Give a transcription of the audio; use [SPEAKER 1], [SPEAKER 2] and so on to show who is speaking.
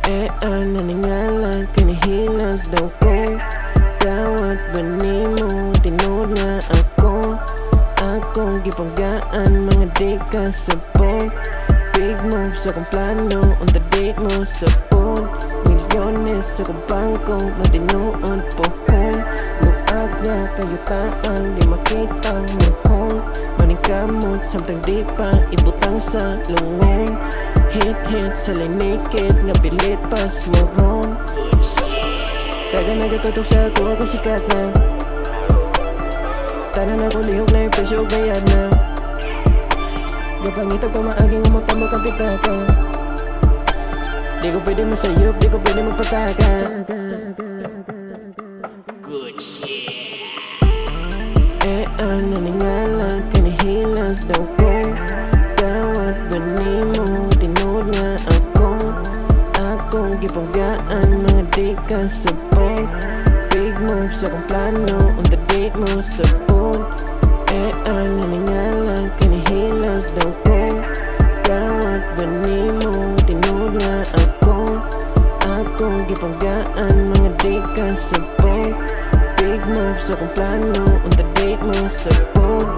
[SPEAKER 1] Naningala, kinihilas daw ko. Dawat ba ni mo, tinuod nga akong gipanggaan, mga di ka sabot. Big moves akong plano, unta di mo sabot. Milyones akong bangko, matinuod pohon. Luag nga kayo taan, di makitang mahon. Maningkamot, samtang di pa ibutang sa lungong. Hit sa linikit, nga pilit pas moron. Taga nagatutok sa kuha kasikat na. Tanan ako lihok na yung presyo bayad na. Gapangitag pa maaging umutambok ang pitaka. Di ko pwede masayop, di ko pwede magpataka. Good shit. Naningala, kinihilas daw ko. Dawat ba ni mo, tinuod nga akong gipanggaan, mga di ka sabot. Big moves akong plano, unta di mo sabot. Naningala, kinihilas daw ko. Dawat ba ni mo, tinuod nga akong gipanggaan, mga di ka sabot. Big moves akong plano, unta di mo sabot.